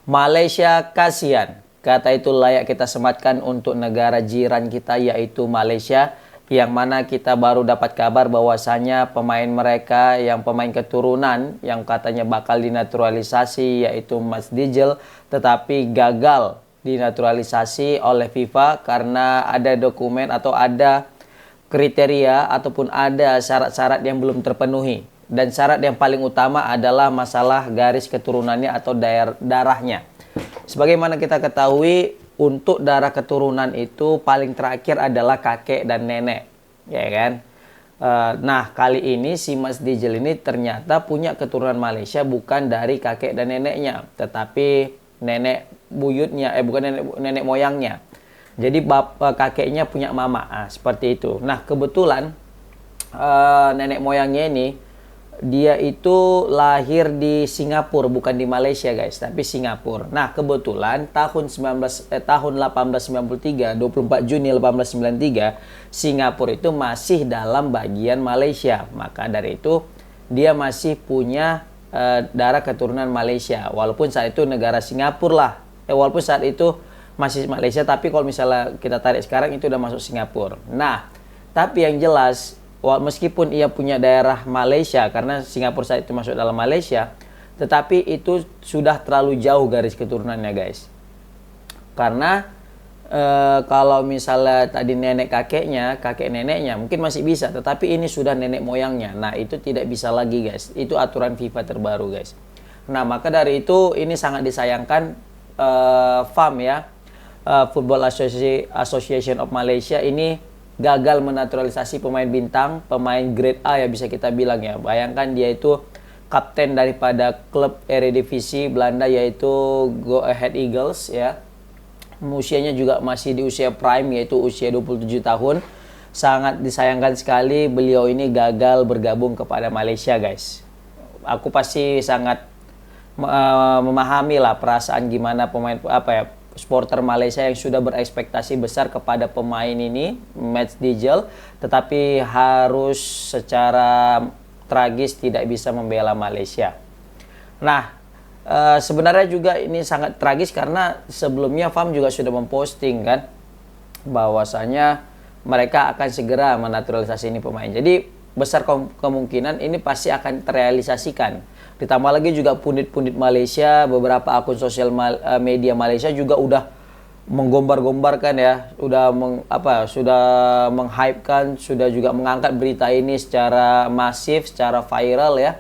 Malaysia kasihan. Kata itu layak kita sematkan untuk negara jiran kita yaitu Malaysia, yang mana kita baru dapat kabar bahwasanya pemain mereka yang pemain keturunan yang katanya bakal dinaturalisasi yaitu Mas Dijel, tetapi gagal dinaturalisasi oleh FIFA karena ada dokumen atau ada kriteria ataupun ada syarat-syarat yang belum terpenuhi. Dan syarat yang paling utama adalah masalah garis keturunannya atau darahnya. Sebagaimana kita ketahui, untuk darah keturunan itu paling terakhir adalah kakek dan nenek, ya kan? Nah, kali ini si Mas Dijel ini ternyata punya keturunan Malaysia bukan dari kakek dan neneknya, tetapi nenek buyutnya, bukan nenek moyangnya. Jadi kakeknya punya mama, seperti itu. Nah, kebetulan nenek moyangnya ini dia itu lahir di Singapura, bukan di Malaysia guys, tapi Singapura. Nah, kebetulan tahun 1893, 24 Juni 1893, Singapura itu masih dalam bagian Malaysia. Maka dari itu dia masih punya darah keturunan Malaysia, walaupun saat itu negara Singapura lah. Walaupun saat itu masih Malaysia, tapi kalau misalnya kita tarik sekarang itu udah masuk Singapura. Nah, tapi yang jelas meskipun ia punya daerah Malaysia, karena Singapura saat itu masuk dalam Malaysia, tetapi itu sudah terlalu jauh garis keturunannya guys. Karena kalau misalnya tadi nenek kakeknya, kakek neneknya mungkin masih bisa, tetapi ini sudah nenek moyangnya. Nah, itu tidak bisa lagi guys. Itu aturan FIFA terbaru guys. Nah, maka dari itu ini sangat disayangkan FAM ya, Football Association of Malaysia ini gagal menaturalisasi pemain bintang, pemain grade A ya bisa kita bilang ya. Bayangkan dia itu kapten daripada klub Eredivisie Belanda yaitu Go Ahead Eagles ya. Usianya juga masih di usia prime yaitu usia 27 tahun. Sangat disayangkan sekali beliau ini gagal bergabung kepada Malaysia guys. Aku pasti sangat memahami lah perasaan gimana pemain supporter Malaysia yang sudah berekspektasi besar kepada pemain ini, Mas Dijel, tetapi harus secara tragis tidak bisa membela Malaysia. Nah, sebenarnya juga ini sangat tragis karena sebelumnya FAM juga sudah memposting kan bahwasanya mereka akan segera menaturalisasi ini pemain. Jadi besar kemungkinan ini pasti akan terrealisasikan. Ditambah lagi juga pundit-pundit Malaysia, beberapa akun sosial media Malaysia juga udah menggombar-gombarkan ya, sudah menghypekan, sudah juga mengangkat berita ini secara masif, secara viral ya.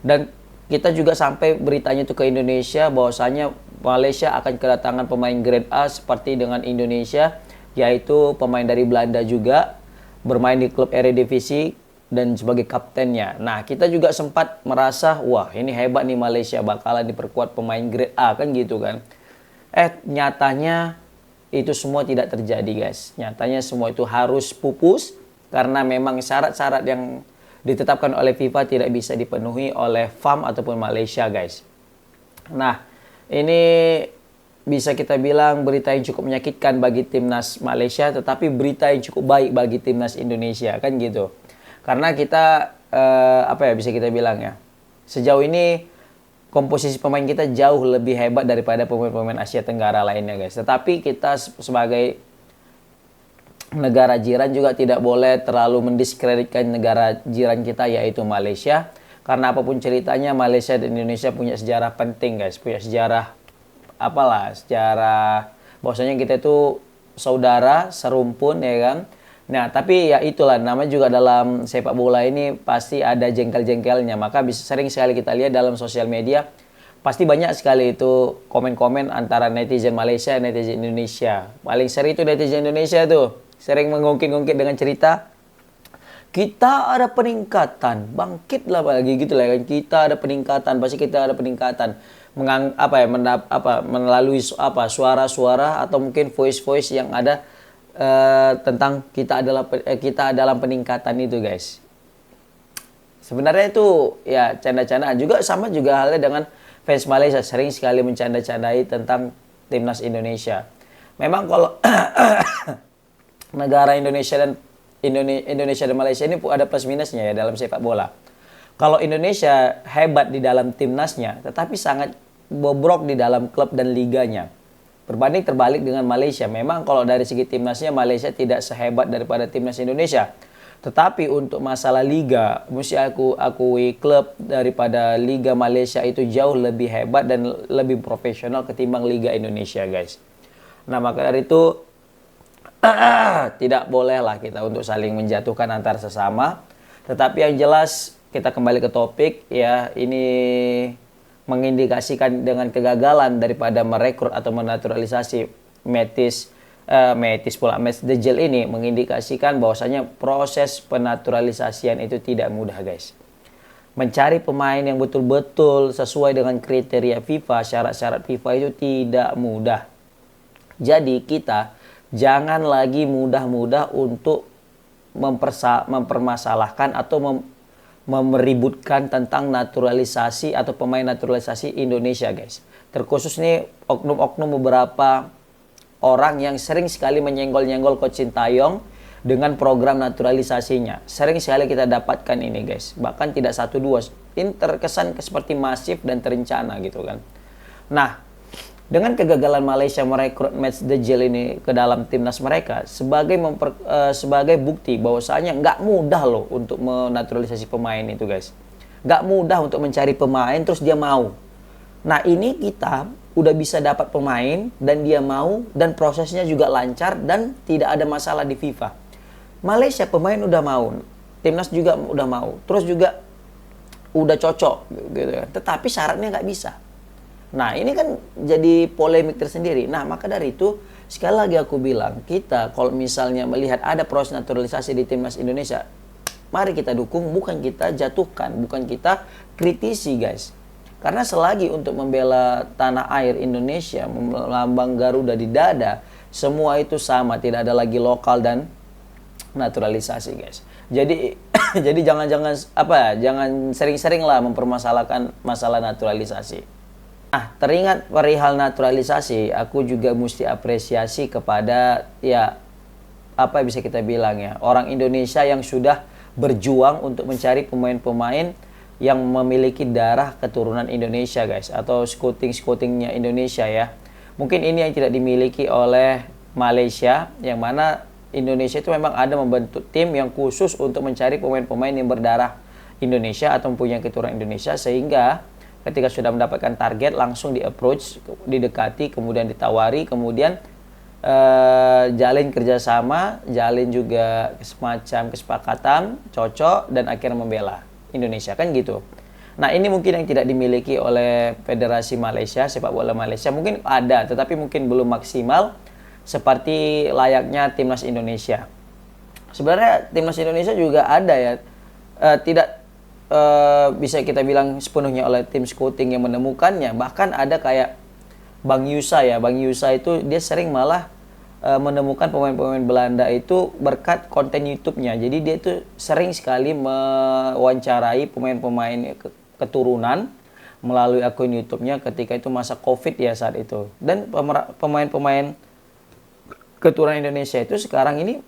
Dan kita juga sampai beritanya itu ke Indonesia bahwasanya Malaysia akan kedatangan pemain grade A seperti dengan Indonesia, yaitu pemain dari Belanda juga bermain di klub Eredivisie dan sebagai kaptennya. Nah, kita juga sempat merasa, wah ini hebat nih Malaysia, bakalan diperkuat pemain grade A kan gitu kan. Nyatanya itu semua tidak terjadi guys. Nyatanya semua itu harus pupus karena memang syarat-syarat yang ditetapkan oleh FIFA tidak bisa dipenuhi oleh FAM ataupun Malaysia guys. Nah, ini bisa kita bilang berita yang cukup menyakitkan bagi timnas Malaysia, tetapi berita yang cukup baik bagi timnas Indonesia kan gitu. Karena kita bisa kita bilang ya, sejauh ini komposisi pemain kita jauh lebih hebat daripada pemain-pemain Asia Tenggara lainnya guys. Tetapi kita sebagai negara jiran juga tidak boleh terlalu mendiskreditkan negara jiran kita yaitu Malaysia. Karena apapun ceritanya Malaysia dan Indonesia punya sejarah penting guys, punya sejarah sejarah bahwasanya kita itu saudara serumpun ya kan. Nah, tapi ya itulah, namanya juga dalam sepak bola ini pasti ada jengkel-jengkelnya. Maka bisa sering sekali kita lihat dalam sosial media, pasti banyak sekali itu komen-komen antara netizen Malaysia dan netizen Indonesia. Paling sering itu netizen Indonesia tuh, sering mengungkit-ungkit dengan cerita, kita ada peningkatan, bangkitlah lagi gitu lah kan. Kita ada peningkatan, pasti kita ada peningkatan. Melalui suara-suara atau mungkin voice-voice yang ada tentang kita dalam peningkatan itu guys. Sebenarnya itu ya canda-candaan juga, sama juga halnya dengan fans Malaysia sering sekali mencanda-candai tentang timnas Indonesia. Memang kalau negara Indonesia dan Malaysia ini ada plus minusnya ya dalam sepak bola. Kalau Indonesia hebat di dalam timnasnya, tetapi sangat bobrok di dalam klub dan liganya. Berbanding terbalik dengan Malaysia. Memang kalau dari segi timnasnya Malaysia tidak sehebat daripada timnas Indonesia. Tetapi untuk masalah liga, mesti aku akui klub daripada Liga Malaysia itu jauh lebih hebat dan lebih profesional ketimbang Liga Indonesia, guys. Nah, maka dari itu tidak bolehlah kita untuk saling menjatuhkan antar sesama. Tetapi yang jelas kita kembali ke topik ya, ini mengindikasikan dengan kegagalan daripada merekrut atau menaturalisasi Matthijs de Ligt ini mengindikasikan bahwasanya proses penaturalisasian itu tidak mudah, guys. Mencari pemain yang betul-betul sesuai dengan kriteria FIFA, syarat-syarat FIFA itu tidak mudah. Jadi kita jangan lagi mudah-mudah untuk mempermasalahkan atau meributkan tentang naturalisasi atau pemain naturalisasi Indonesia, guys. Terkhusus nih oknum-oknum beberapa orang yang sering sekali menyenggol-nyenggol Coach Sintayong dengan program naturalisasinya. Sering sekali kita dapatkan ini, guys. Bahkan tidak satu dua. Ini terkesan seperti masif dan terencana gitu kan. Nah, dengan kegagalan Malaysia merekrut Matthijs de Ligt ini ke dalam timnas mereka sebagai bukti bahwasanya nggak mudah loh untuk menaturalisasi pemain itu, guys. Nggak mudah untuk mencari pemain terus dia mau. Nah, ini kita udah bisa dapat pemain dan dia mau dan prosesnya juga lancar dan tidak ada masalah di FIFA. Malaysia pemain udah mau, timnas juga udah mau, terus juga udah cocok gitu kan. Tetapi syaratnya nggak bisa. Nah, ini kan jadi polemik tersendiri. Nah, maka dari itu sekali lagi aku bilang, kita kalau misalnya melihat ada proses naturalisasi di timnas Indonesia, mari kita dukung, bukan kita jatuhkan, bukan kita kritisi, guys. Karena selagi untuk membela tanah air Indonesia, melambang Garuda di dada, semua itu sama, tidak ada lagi lokal dan naturalisasi, guys. Jadi jadi jangan sering-sering lah mempermasalahkan masalah naturalisasi. Nah, teringat perihal naturalisasi, aku juga mesti apresiasi kepada apa bisa kita bilang ya, orang Indonesia yang sudah berjuang untuk mencari pemain-pemain yang memiliki darah keturunan Indonesia, guys, atau scoutingnya Indonesia ya. Mungkin ini yang tidak dimiliki oleh Malaysia, yang mana Indonesia itu memang ada membentuk tim yang khusus untuk mencari pemain-pemain yang berdarah Indonesia atau mempunyai keturunan Indonesia, sehingga ketika sudah mendapatkan target langsung di-approach, didekati, kemudian ditawari, kemudian jalin kerjasama, jalin juga semacam kesepakatan, cocok, dan akhirnya membela Indonesia, kan gitu. Nah, ini mungkin yang tidak dimiliki oleh Federasi Malaysia, sepak bola Malaysia. Mungkin ada, tetapi mungkin belum maksimal seperti layaknya timnas Indonesia. Sebenarnya timnas Indonesia juga ada ya, tidak bisa kita bilang sepenuhnya oleh tim scouting yang menemukannya. Bahkan ada kayak Bang Yusa ya, Bang Yusa itu dia sering malah menemukan pemain-pemain Belanda itu berkat konten YouTube-nya. Jadi dia itu sering sekali mewawancarai pemain-pemain keturunan melalui akun YouTube-nya ketika itu masa Covid ya saat itu. Dan pemain-pemain keturunan Indonesia itu sekarang ini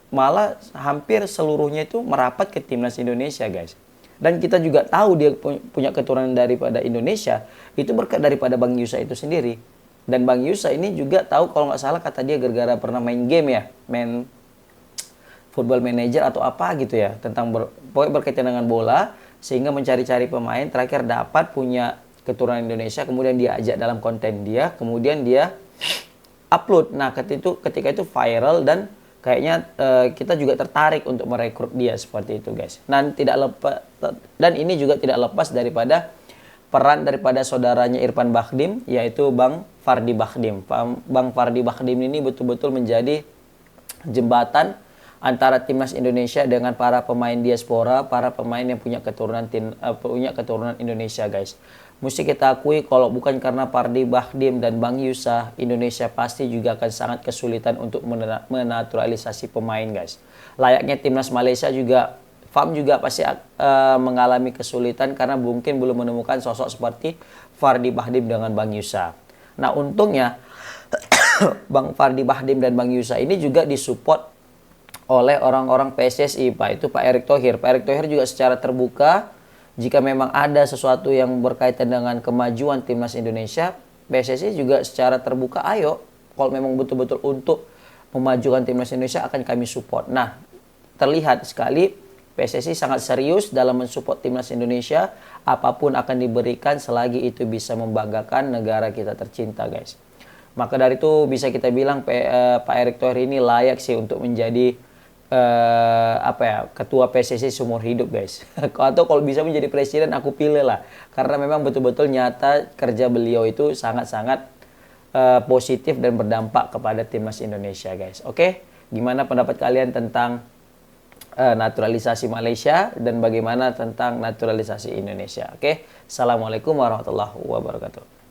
malah hampir seluruhnya itu merapat ke timnas Indonesia, guys. Dan kita juga tahu dia punya keturunan daripada Indonesia itu berkat daripada Bang Yusa itu sendiri. Dan Bang Yusa ini juga tahu, kalau nggak salah kata dia gara-gara pernah main game ya, main Football Manager atau apa gitu ya, tentang pokoknya berkaitan dengan bola, sehingga mencari-cari pemain, terakhir dapat punya keturunan Indonesia, kemudian dia ajak dalam konten dia, kemudian dia upload. Nah, ketika itu viral dan kayaknya kita juga tertarik untuk merekrut dia seperti itu, guys. Dan ini juga tidak lepas daripada peran daripada saudaranya Irfan Bahdim, yaitu Bang Fardy Bahdim. Bang Fardy Bahdim ini betul-betul menjadi jembatan antara timnas Indonesia dengan para pemain diaspora, para pemain yang punya keturunan Indonesia, guys. Mesti kita akui kalau bukan karena Fardy Bahdim dan Bang Yusa, Indonesia pasti juga akan sangat kesulitan untuk menaturalisasi pemain, guys. Layaknya timnas Malaysia juga, FAM juga pasti mengalami kesulitan karena mungkin belum menemukan sosok seperti Fardy Bahdim dengan Bang Yusa. Nah, untungnya Bang Fardy Bahdim dan Bang Yusa ini juga disupport oleh orang-orang PSSI, Pak. Itu Pak Erick Thohir. Pak Erick Thohir juga secara terbuka jika memang ada sesuatu yang berkaitan dengan kemajuan timnas Indonesia, PSSI juga secara terbuka, ayo, kalau memang betul-betul untuk memajukan timnas Indonesia akan kami support. Nah, terlihat sekali PSSI sangat serius dalam mensupport timnas Indonesia, apapun akan diberikan selagi itu bisa membanggakan negara kita tercinta, guys. Maka dari itu bisa kita bilang Pak Erick Thohir ini layak sih untuk menjadi ketua PSSI seumur hidup, guys. Atau kalau bisa menjadi presiden aku pilih lah, karena memang betul-betul nyata kerja beliau itu sangat-sangat positif dan berdampak kepada timnas Indonesia, guys. Oke, gimana pendapat kalian tentang naturalisasi Malaysia dan bagaimana tentang naturalisasi Indonesia? Oke, assalamualaikum warahmatullahi wabarakatuh.